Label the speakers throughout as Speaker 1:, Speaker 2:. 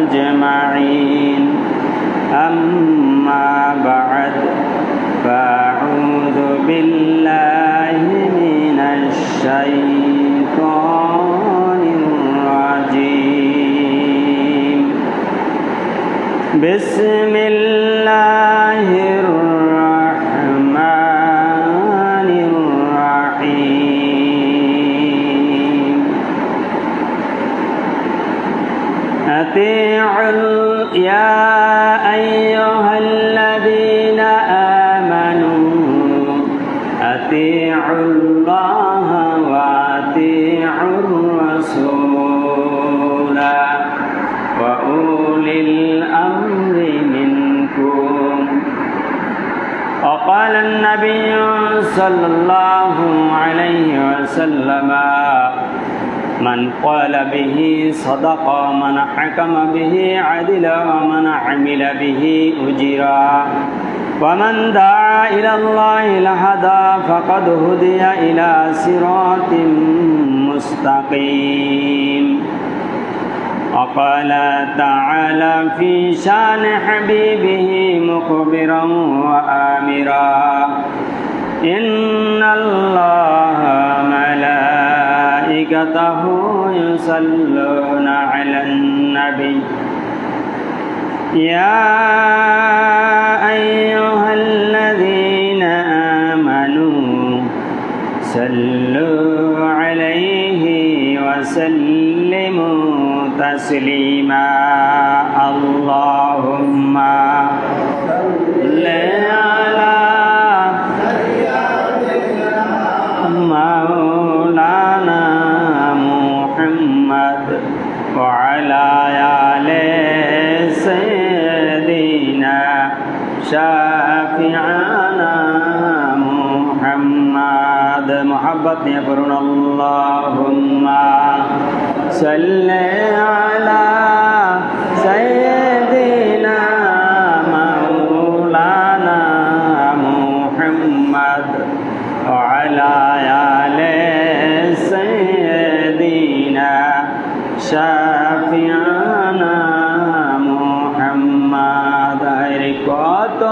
Speaker 1: أجمعين أما بعد فأعوذ بالله من الشيطان الرجيم بسم الله الرحمن الرحيم يا أيها الذين آمنوا أطيعوا الله وأطيعوا الرسول وأولي الأمر منكم وقال النبي صلى الله عليه وسلم من قال به صدق ومن حكم به عدل ومن عمل به أجرا ومن دعا إلى الله لهدى فقد هدي إلى صراط مستقيم وقال تعالى في شان حبيبه مخبرا وآمرا إن الله ملائكته يصلون على النبي يا أيها الذين آمنوا صلوا عليه وسلموا تسليما اللهم صل على مولانا محمد وعلى آل سيدنا شافعنا محمد محبت يقولون اللهم صل على سيدنا مولانا محمد وعلى آل سيدنا شافعنا محمد কত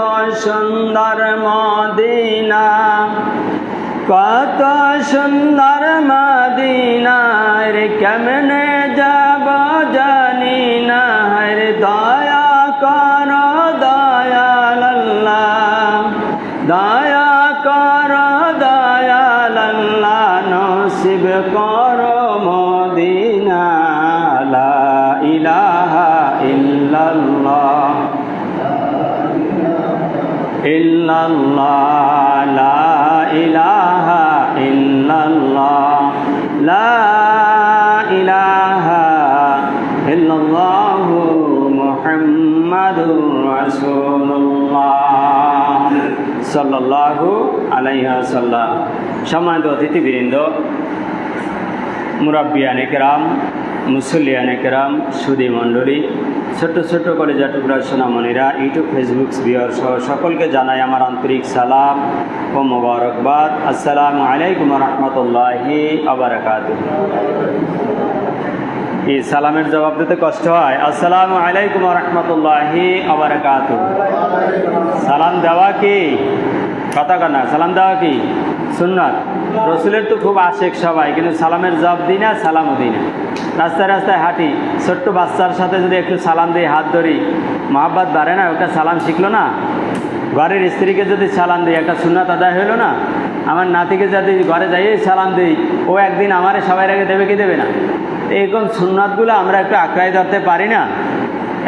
Speaker 1: সুন্দর মদিনা কত সুন্দর মদিনা রে কেমনে যাব জানি না রে দয়া কর দয়াল আল্লাহ দয়া কর দয়াল আল্লাহ নসিব কর মদিনা লা ইলাহা ইল্লাল্লাহ ইল্লাল্লাহ লা ইলাহা ইল্লাল্লাহ লা ইলাহা ইল্লাল্লাহ মুহাম্মাদুর রাসূলুল্লাহ সাল্লাল্লাহু আলাইহি ওয়াসাল্লাম। সম্মানিত অতিথিবৃন্দ, মুরাব্বিয়ানে কেরাম, মুসল্লিয়ানে কেরাম, সুদী মণ্ডলী, ছোট্ট ছোট্ট কলেজা টুকরা সোনামণিরা, ইউটিউব ফেসবুক ভিউয়ার সহ সকলকে জানাই আমার আন্তরিক সালাম ও মোবারকবাদ। আসসালামু আলাইকুম রহমতুল্লাহি ওয়া বারাকাতুহু। এই সালামের জবাব দিতে কষ্ট হয়। আসসালামু আলাইকুম রহমতুল্লাহি ওয়া বারাকাতুহু। সালাম দেওয়া কি কথা কানা? সালাম দেওয়া কি সুন্নাত? রসুলের তো খুব আশেক সবাই, কিন্তু সালামের জবাব দিই না, সালামও দিই না। রাস্তায় রাস্তায় হাঁটি, ছোট্ট বাচ্চার সাথে যদি একটু সালাম দিই, হাত ধরি, মহাব্বত বাড়ে না? ওটা সালাম শিখলো না। ঘরের স্ত্রীকে যদি সালাম দিই, একটা সুন্নাত আদায় হইলো না। আমার নাতিকে যদি ঘরে যাইয়েই সালাম দিই, ও একদিন আমারে সবাই আগে দেবে কি দেবে না? এরকম সুন্নাতগুলো আমরা একটু আঁকড়াই ধরতে পারি না।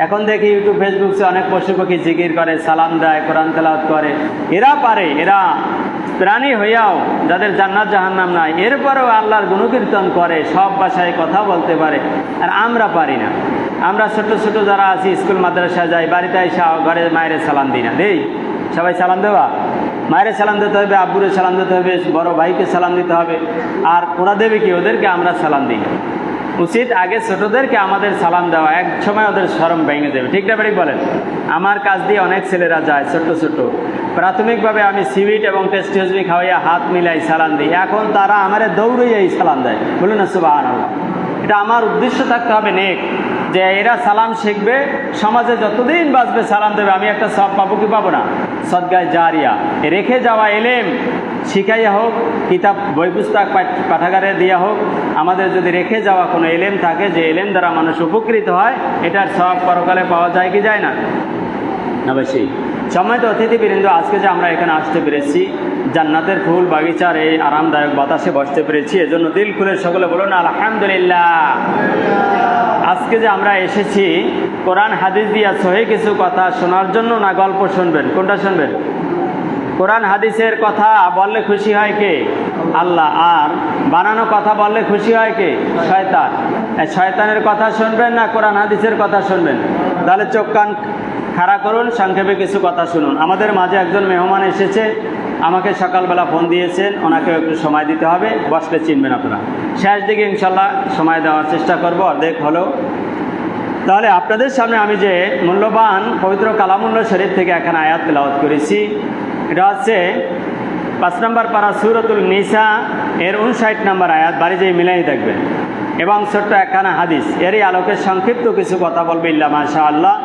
Speaker 1: এখন দেখি ইউটিউব ফেসবুকে অনেক পশু পাখি জিকির করে, সালাম দেয়, কোরআন তেলাওয়াত করে। এরা পারে, এরা প্রাণী হইয়াও যাদের জান্নাত জাহান্নাম নাই, এরপরেও আল্লাহর গুণকীর্তন করে, সব ভাষায় কথা বলতে পারে, আর আমরা পারি না। আমরা ছোট ছোট যারা আছি, স্কুল মাদ্রাসায় যাই, বাড়িতে এসে ঘরে মায়ের সালাম দিই না। দেই সবাই সালাম দেওয়া, মায়ের সালাম দিতে হবে, আব্বুরে সালাম দিতে হবে, বড় ভাইকে সালাম দিতে হবে। আর ওরা দেবে কি? ওদেরকে আমরা সালাম দিই। উচিত আগে ছোটদেরকে আমাদের সালাম দেওয়া, এক সময় ওদের শরম ভেঙে দেবে। ঠিক না ঠিক বলেন? আমার কাছ দিয়ে অনেক ছেলেরা যায় ছোট ছোট, প্রাথমিকভাবে আমি সিউইট এবং টেস্টি হজমি খাওয়াইয়া হাত মিলাই সালাম দিই। এখন তারা আমারে দৌড়িয়েই সালাম দেয়। বলুন না সুবহানাল্লাহ। এটা আমার উদ্দেশ্য থাকতে হবে নেক। যে এরা সালাম শিখবে, সমাজে যতদিন বাঁচবে সালাম দেবে, আমি একটা সব পাবো কি পাবো না? সদগায়ে জারিয়া। রেখে যাওয়া এলেম শিখাইয়া হোক, কিতাব বই পুস্তক পাঠাগারে দেওয়া হোক, আমাদের যদি রেখে যাওয়া কোনো এলেম থাকে, যে এলেম দ্বারা মানুষ উপকৃত হয়, এটার সব পরকালে পাওয়া যায় কি যায় না? অবশ্যই। সম্মানিত অতিথিবৃন্দ, আজকে যে আমরা এখানে আসতে পেরেছি, জান্নাতের ফুল বাগিচার এই আরামদায়ক বাতাসে বসতে পেরেছি, এজন্য দিল খুলে সকলে বলুন আলহামদুলিল্লাহ। আজকে যে আমরা এসেছি কোরআন হাদিস দিয়া সহি কিছু কথা শোনার জন্য, না গল্প শুনবেন? কোনটা শুনবেন? কোরআন হাদিসের কথা বললে খুশি হয় কে? আল্লাহ। আর বানানো কথা বললে খুশি হয় কে? শয়তান। শয়তানের কথা শুনবেন না কোরআন হাদিসের কথা শুনবেন? তাহলে চোখ কান খাড়া করুন, সংক্ষেপে কিছু কথা শুনুন। আমাদের মাঝে একজন মেহমান এসেছে, আমাকে সকালবেলা ফোন দিয়েছেন, ওনাকে একটু সময় দিতে হবে, বসলে চিনবেন আপনারা। শেষ দিকে ইনশাল্লাহ সময় দেওয়ার চেষ্টা করব, অর্ধেক হলো। তাহলে আপনাদের সামনে আমি যে মূল্যবান পবিত্র কালামুল্লাহ শরীফ থেকে এখানে আয়াত তেলাওয়াত করেছি, এটা হচ্ছে 5 নম্বর পারা সূরাতুল নিসা এর 59 নম্বর আয়াত, বাড়ি যেয়ে মিলাই দেখবেন, এবং ছোট্ট একখানা হাদিস। এরই আলোকে সংক্ষিপ্ত কিছু কথা বলবে ইল্লা মাশাআল্লাহ।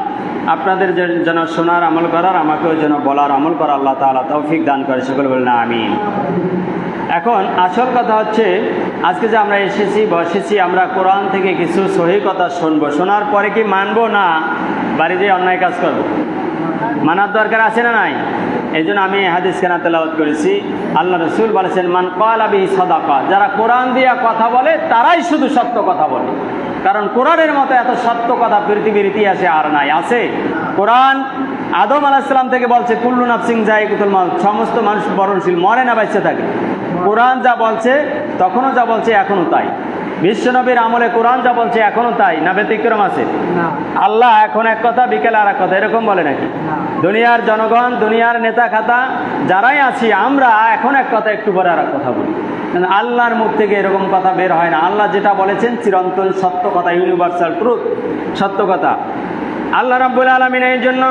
Speaker 1: আপনাদের যেন শোনার আমল করার, আমাকেও যেন বলার আমল করার আল্লাহ তাআলা তৌফিক দান করে, সকলে বলেন আমিন। এখন আসল কথা হচ্ছে, আজকে যে আমরা বসেছি, আমরা কোরআন থেকে কিছু সহি কথা শুনবো। শোনার পরে কি মানবো, না বাড়ি যেয়ে অন্যায় কাজ করবো? মানার দরকার আছে না নাই? এই জন্য আমি হাদিস কেনা তেলাওয়াত করেছি। আল্লাহ রসুল বলেছেন, মান ক্বালা বিহি সাদাকা, যারা কোরআন দিয়ে কথা বলে তারাই শুধু সত্য কথা বলে। কারণ কোরআনের মতো এত সত্য কথা পৃথিবীর ইতিহাসে আর নাই। আছে? কোরআন আদম আলাইহিস সালাম থেকে বলছে কুল্লু নাফসিন যায়িকাতুল মাউত, সমস্ত মানুষ মরণশীল, মরে না বেঁচে থাকে। কোরআন যা বলছে তখনও যা বলছে এখনও তাই। বিশ্বনবীর আমলে কোরআন যা বলছে এখনও তাই, না ব্যতিক্রম আছে? আল্লাহ এখন এক কথা, বিকেলে আর এক কথা, এরকম বলে নাকি? দুনিয়ার জনগণ, দুনিয়ার নেতা খাতা যারাই আছি, আমরা এখন এক কথা, একটু পরে আর এক কথা বলি। আল্লাহর মুখ থেকে এরকম কথা বের হয় না। আল্লাহ যেটা বলেছেন চিরন্তন সত্য কথা, ইউনিভার্সাল ট্রুথ, সত্য কথা। আল্লাহ রাব্বুল আলামিন এই জন্য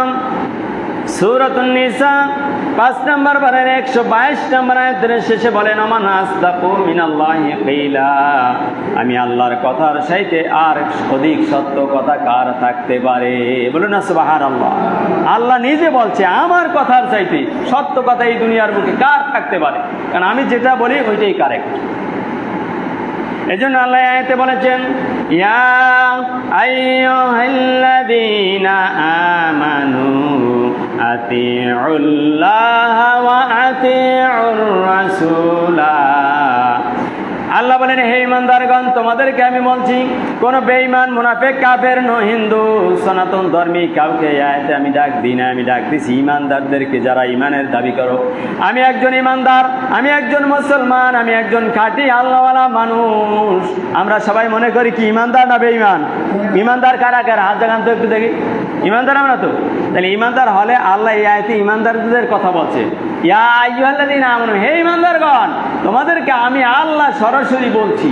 Speaker 1: সূরাতুন নিসা 5 নম্বর পারার 122 নম্বর আয়াতের শেষে বলেন, আমান আসদাকু মিনাল্লাহি কিলা, আমি আল্লাহর কথার চাইতে আর অধিক সত্য কথা কার থাকতে পারে? বলুন না সুবহানাল্লাহ। আল্লাহ নিজে বলছে, আমার কথার চাইতে সত্য কথা এই দুনিয়ার বুকে কার থাকতে পারে? কারণ আমি যেটা বলি ওইটাই কারেক্ট। এজন্য আল্লাহ আয়াতে বলেছেন, ইয়া আইয়ুহাল্লাযীনা আমানু আতিউল্লাহ ওয়া আতিউর রাসূলা। আল্লাহ বলেন, হে ইমানদারগণ, তোমাদেরকে আমি বলছি, কোন বেঈমান, মুনাফিক, কাফের, হিন্দু, সনাতন ধর্মী কাউকে আয়াতে আমি ডাক দিই না। আমি ডাক দিছি ইমানদারদেরকে, যারা ইমানের দাবি করো। আমি একজন ইমানদার, আমি একজন মুসলমান, আমি একজন খাঁটি আল্লাহওয়ালা মানুষ। আমরা সবাই মনে করি কি ইমানদার না বেঈমান? ইমানদার কারা কারা? হাত দেখান তো একটু দেখি। ইমানদার আমরা তো। তাহলে ইমানদার হলে আল্লাহ এই আয়াতে ইমানদারদের কথা বলছে, ইয়া আইয়ুহাল্লাযীনা আমানু, হে ইমানদারগণ, তোমাদেরকে আমি আল্লাহ সরাসরি বলছি।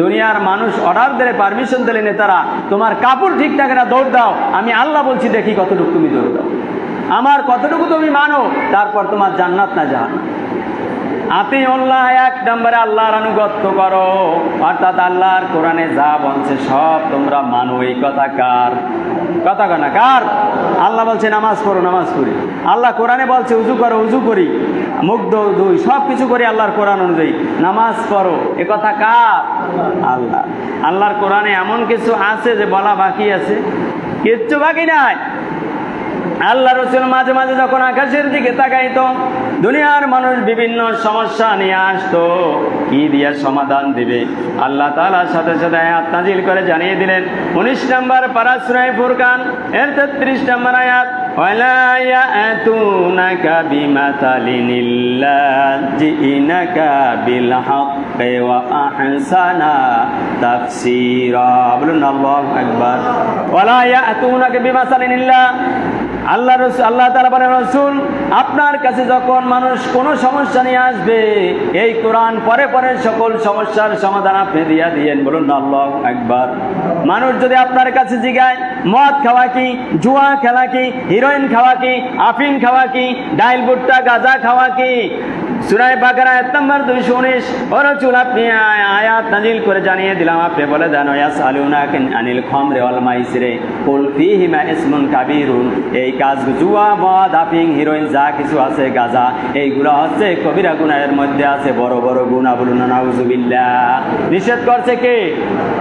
Speaker 1: দুনিয়ার মানুষ অর্ডার দিলে, পারমিশন দিলে নেতারা, তোমার কাপড় ঠিক থাকে না, দৌড় দাও। আমি আল্লাহ বলছি, দেখি কতটুকু তুমি দৌড় দাও, আমার কতটুকু তুমি মানো, তারপর তোমার জান্নাত না জাহান্নাম। আতিউল্লাহ, 1 নম্বরে আল্লাহর আনুগত্য করো, অর্থাৎ আল্লাহর কোরআনে যা বলছে সব তোমরা মানো। এই কথা কার কথা? না কার? আল্লাহ বলছে নামাজ পড়ো, নামাজ পড়ি। আল্লাহ কোরআনে বলছে উজু করো, উজু করি, মুখ ধুই, সব কিছু করি আল্লাহর কোরআন অনুযায়ী। নামাজ পড়ো, এ কথা কার? আল্লাহ। আল্লাহর কোরআনে এমন কিছু আছে যে বলা বাকি আছে? কিচ্ছু বাকি নাই। আল্লাহ রসুল মাঝে মাঝে যখন আকাশের দিকে তাকাইতো, দুনিয়ার মানুষ বিভিন্ন সমস্যা নিয়ে আসতো, কি দিয়ে সমাধান দিবে আল্লাহ তাআলার সাথে সাথে আয়াত নাজিল করে জানিয়ে দিলেন। 19 নম্বর পারা সূরা ফুরকান এর 33 নম্বর আয়াত, ওয়ালা ইয়াতুনাকা বিমাতালিন ইল্লা জিনাকা বিল হাক্কি ওয়া আহসানা তাফসীরা। বলুন আল্লাহু আকবার। ওয়ালা ইয়াতুনাকা বিমাতালিন ইল্লা, আল্লাহ তাআলা বলেন, রাসূল, আপনার কাছে যখন মানুষ কোনো সমস্যা নিয়ে আসবে, এই কোরআন পরে পরে সকল সমস্যার সমাধান আপনি দিয়া দিয়েন। বলুন আল্লাহু আকবার। মানুষ যদি আপনার কাছে জিগায় মদ খাওয়া কি, জুয়া খেলা কি, হিরোইন খাওয়া কি, আফিম খাওয়া কি, ডাইল ভুট্টা গাঁজা খাওয়া কি, সূরা বাকারা আয়াত নম্বর 219। ও রাসূল, আপনি আয়াত নাযিল করে জানিয়ে দিলাম, আপনি বলে দেন ইয়াসআলুনাকা আনিল খামরি ওয়াল মাইসিরি কুল ফীহিমা ইসমুন কাবীরুন। এই কাজ জুয়া, মদ, আফিং, হিরোইন যা কিছু আছে, গাঁজা, এইগুলো হচ্ছে কবিরা গুনাহের মধ্যে আছে বড় বড় গুনাহ। বলুন না নাউযুবিল্লাহ। নিষেধ করছে কে?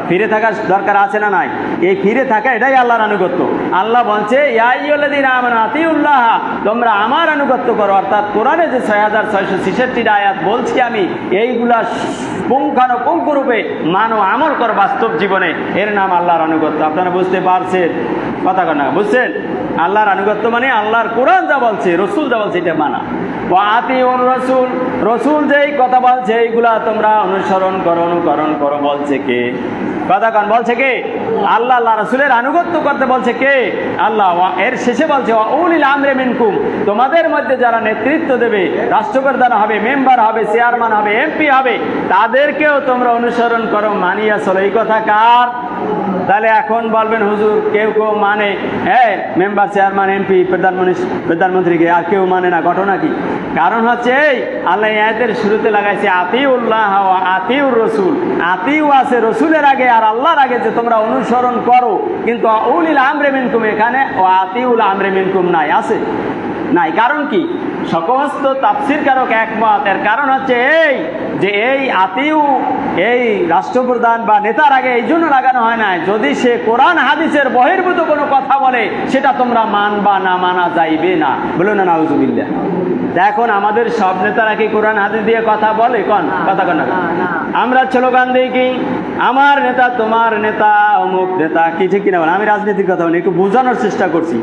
Speaker 1: ফিরে থাকার দরকার আছে না নাই? এই ফিরে থাকা এটাই আল্লাহর আনুগত্য। আল্লাহ বলছে ইয়া আইয়ুহাল্লাযীনা আমানু আতিউল্লাহ, তোমরা আমার আনুগত্য করো। অর্থাৎ কোরআনে যে 6666টা আয়াত বলছি আমি, এইগুলা পুঙ্খানুপুঙ্খ রূপে মানো, আমল কর বাস্তব জীবনে, এর নাম আল্লাহর আনুগত্য। আপনারা বুঝতে পারছেন? কথা কন না, বুঝছেন? আল্লাহর আনুগত্য মানে আল্লাহর কোরআন যা বলছে, রসুল যা বলছে, এটা মানা। আতিউর রাসূল, রসুল যেই কথা বলছে এইগুলা তোমরা অনুসরণ করো, অনুকরণ করো। বলছে কে? কথা কন, বলছে কে? আল্লাহ। আল্লাহ রসুলের আনুগত্য করতে বলছে কে? আল্লাহ। এর শেষে বলছে উলিল আমরি মিনকুম, তোমাদের মধ্যে যারা নেতৃত্ব দেবে, রাষ্ট্রপ্রধান হবে, মেম্বার হবে, চেয়ারম্যান হবে, এমপি হবে, তাদেরকেও তোমরা অনুসরণ করো, মানিয়া চলো। এই কথা কার? তাহলে এখন বলবেন হুজুর কেউ কেউ মানে, হ্যাঁ, মেম্বার, চেয়ারম্যান, এমপি, প্রধানমন্ত্রীকে, আর কেউ মানে না। ঘটনা কি? কারণ হচ্ছে এই আল্লাহ আয়াতের শুরুতে লাগাইছে আতিউল্লাহ ওয়া আতিউর রাসূল। আতিউ আছে রসুলের আগে আর আল্লাহর আগে, যে তোমরা অনুসরণ করো। কিন্তু উলিল আমরি মিনকুম, এখানে আতিউল আমরি মিনকুম নাই, আছে নাই। কারণ কি? সমস্ত তাফসীর কারক একমত। এর কারণ হচ্ছে এই যে এই আতিউ, এই রাষ্ট্রপ্রধান বা নেতার আগে এই জন্য লাগানো হয় না, যদি সে কোরআন হাদিসের বহির্ভূত কোনো কথা বলে সেটা তোমরা মানবা না, মানা যাইবে না। বলো না নাউযুবিল্লাহ। দেখুন আমাদের সব নেতারা কি কোরআন হাদিস দিয়ে কথা বলে? কোন কথা কন না। আমরা স্লোগান দিই কি, আমার নেতা, তোমার নেতা, অমুক নেতা, কি ঠিক কিনা? আমি রাজনীতির কথা বলি, একটু বোঝানোর চেষ্টা করছি।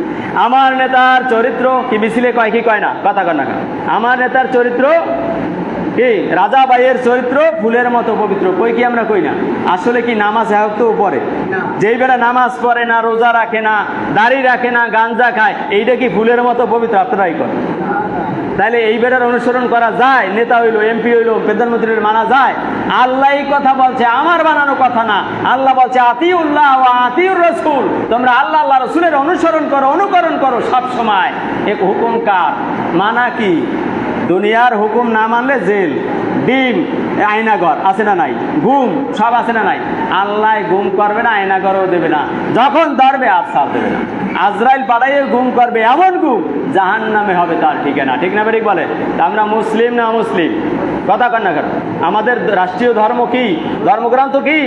Speaker 1: আমার নেতার চরিত্র কি মিছিলে কয় কি কয় না? কথা কন না। আমার নেতার চরিত্র কি? রাজা ভাইয়ের চরিত্র ফুলের মতো পবিত্র। কই কি আমরা কই না? আসলে কি নামাজ তো পড়ে? যেই বেলা নামাজ পড়ে না, রোজা রাখে না, দাড়ি রাখে না, গাঞ্জা খায়, এইটা কি ফুলের মতো পবিত্র? আপনারাই করেন। তাহলে এই বেটার অনুসরণ করা যায়? নেতা হইলো, এমপি হইলো, প্রধানমন্ত্রীর মানা যায়? আল্লাহ এই কথা বলছে, আমার বানানো কথা না। আল্লাহ বলছে আতিউল্লাহ ওয়া আতিউর রাসূল, তোমরা আল্লাহ, আল্লাহ রসুলের অনুসরণ করো, অনুকরণ করো সব সময়। এক হুকুম কার? মানা কি? দুনিয়ার হুকুম না মানলে জেল, ডিম, আয়নাঘর আছে না নাই? ঘুম সব আছে না নাই? আল্লাহ ঘুম করবে না, আয়নাঘরও দেবে না। যখন ধরবে আর ছাড় দেবে না। আজরাইল পাঠাইয়ে ঘুম করবে, এমন ঘুম জাহান্নামে হবে তার ঠিকানা। ঠিক না বেরিক বলে? আমরা মুসলিম না মুসলিম? কথা কন না কেন? আমাদের রাষ্ট্রীয় ধর্ম কি? ধর্মগ্রন্থ কি?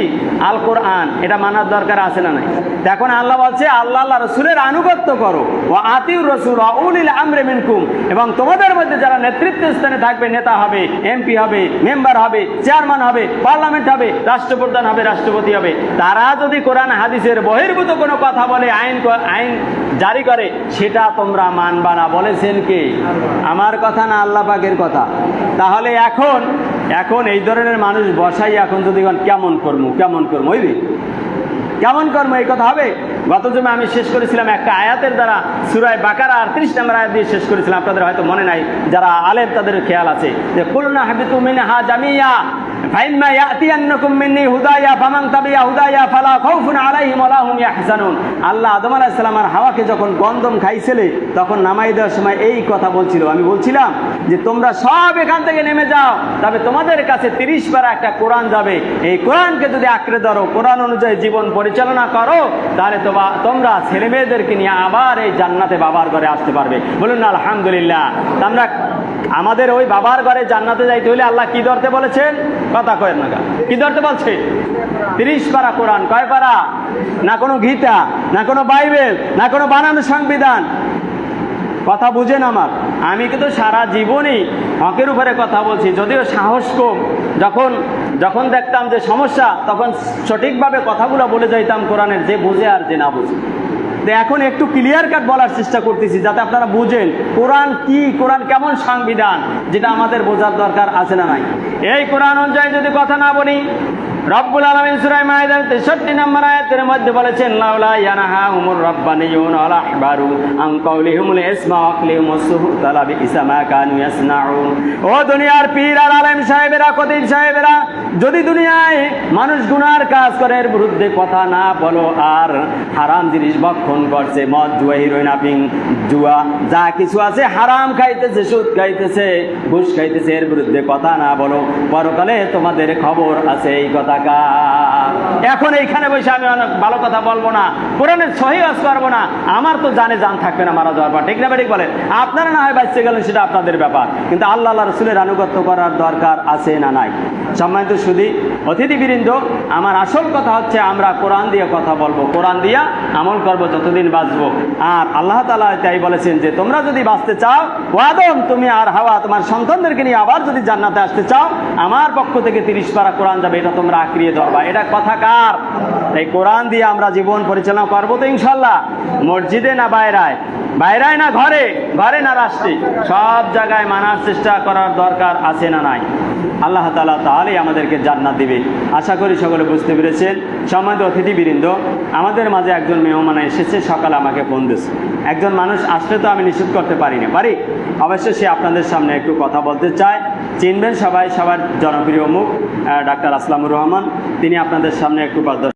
Speaker 1: আল কোরআন। এটা মানার দরকার আছে না নাই? এখন আল্লাহ বলছে আল্লাহ, আল্লাহ রসুলের আনুগত্য করো। ওয়া আতিউর রাসূল ওয়া উলিল আমরি মিনকুম, এবং তোমাদের মধ্যে যারা নেতৃত্ব স্থানে থাকবে, নেতা হবে, এমপি হবে, মেম্বার হবে, চেয়ারম্যান হবে, পার্লামেন্ট হবে, রাষ্ট্রপ্রধান হবে, রাষ্ট্রপতি হবে, তারা যদি কোরআন হাদিসের বহির্ভূত কোনো কথা বলে, আইন জারি করে, সেটা তোমরা মানবা না। বলেছেন কে? আমার কথা না, আল্লাহ পাকের কথা। তাহলে এখন এই ধরনের মানুষ বসাই, এখন যদি কেমন কর্ম হইবে, কেমন কর্ম, এই কথা হবে? গত জমে আমি শেষ করেছিলাম একটা আয়াতের দ্বারা, সূরা বাকারা 38 নম্বর আয়াত দিয়ে শেষ করেছিলাম। আপনাদের হয়তো মনে নাই, যারা আলেম তাদের খেয়াল আছে, যে কুলনা হাবিতু মিনহা জামিয়া ফাইম্মা ইয়াতিয়ান্নাকুম মিন্নি হুদায়া ফামান তাবিয়া হুদায়া ফালা খাউফুন আলাইহিম ওয়ালা হুম ইয়াহজানুন। আল্লাহ আদম আলাইহিস সালাম আর হাওয়াকে যখন গন্ধম খাইছিলে, তখন নামাই দেওয়ার সময় এই কথা বলছিল। আমি বলছিলাম যে তোমরা সব এখান থেকে নেমে যাও, তবে তোমাদের কাছে 30 পারা একটা কোরআন যাবে। এই কোরআনকে যদি আঁকড়ে ধরো, কোরআন অনুযায়ী জীবন পরিচালনা করো, তাহলে তোমরা ছেলে মেয়েদেরকে নিয়ে আবার এই জান্নাতে বাবার ঘরে আসতে পারবে। বলুন না আলহামদুলিল্লাহ। আমরা আমাদের ওই বাবার ঘরে জান্নাতে যাইতে হলে আল্লাহ কি ধরতে বলেছেন? কথা কয়েন না, কি ধরতে বলছে? 30 পারা কোরআন। কয় পারা? না কোনো গীতা, না কোনো বাইবেল, না কোনো বানানো সংবিধান। কথা বুঝেন আমার? আমি কিন্তু সারা জীবনই হকের উপরে কথা বলছি, যদিও সাহস কম। যখন দেখতাম যে সমস্যা, তখন সঠিকভাবে কথাগুলো বলে যাইতাম কোরআনের, যে বুঝে আর যে না বুঝে। এখন একটু ক্লিয়ার কাট বলার চেষ্টা করতেছি, যাতে আপনারা বুঝেন কোরআন কি, কোরআন কেমন সংবিধান, যেটা আমাদের বোঝার দরকার আছে না নাই? এই কোরআন অনুযায়ী যদি কথা না বলি, রব্বুল আলামিন সূরা মাইদার 63 নম্বর আয়াতের মধ্যে বলেছেন লাউলা ইয়ানহাহুমুর রাব্বানিয়ুন ওয়াল আহবারু আন কাউলিহিমুল ইসমা ওয়া আকলিহুমুস সুহতালা বিইসা মা কানু ইয়াসনাউন। ও দুনিয়ার পীর আর আলেম সাহেবেরা, খতিব সাহেবেরা, যদি দুনিয়ায় মানুষ গুনার কাজ করে এর বিরুদ্ধে কথা না বলো, আর হারাম জিনিস ভক্ষণ করছে, মদ, জুয়া, হিরোইন, আফিং, জুয়া যা কিছু আছে, হারাম খাইতেছে, সুদ খাইতেছে, ঘুষ খাইতেছে, এর বিরুদ্ধে কথা না বলো, পরকালে তোমাদের খবর আছে এই কথাকার। এখন এইখানে বসে আমি অনেক ভালো কথা বলবো না, কোরআনের সহি ওয়াজ করবো না, আমার তো জানে জান থাকবে না মারা যাওয়ার পর, ঠিক না ঠিক বলেন? আপনারা না হয় বাঁচতে গেলেন, সেটা আপনাদের ব্যাপার, কিন্তু আল্লাহ রসুলের আনুগত্য করার দরকার আছে না নাই? সম্মানিত সুধী, অতিথিবৃন্দ, আমার আসল কথা হচ্ছে আমরা কোরআন দিয়ে কথা বলবো, কোরআন দিয়া আমল করবো যতদিন বাঁচবো। আর আল্লাহ তাআলা তাই বলেছেন যে তোমরা যদি বাঁচতে চাও, ওয়াদম, তুমি আর হাওয়া তোমার সন্তানদেরকে নিয়ে আবার যদি জান্নাতে আসতে চাও, আমার পক্ষ থেকে 30 পারা কোরআন যাবে, এটা তোমরা আঁকড়িয়ে ধরবা। এটা কথা কার? এই কোরআন দিয়ে আমরা জীবন পরিচালনা করবো তো ইনশাল্লাহ। মসজিদে না বাইরায়, বাইরায় না ঘরে, ঘরে না রাষ্ট্রে, সব জায়গায় মানার চেষ্টা করার দরকার আছে না নাই? আল্লাহ তাআলা তাহলেই আমাদেরকে জান্নাত দিবে। আশা করি সকলে বুঝতে পেরেছেন। সম্মানিত অতিথিবৃন্দ, আমাদের মাঝে একজন মেহমান এসেছে, সকালে আমাকে ফোন দিয়েছে। একজন মানুষ আসলে তো আমি নিষেধ করতে পারি না, পারি? অবশ্যই সে আপনাদের সামনে একটু কথা বলতে চায়। চিনবেন সবাই, সবার জনপ্রিয় মুখ ডাক্তার আসলামুর রহমান, তিনি আপনাদের সামনে একটু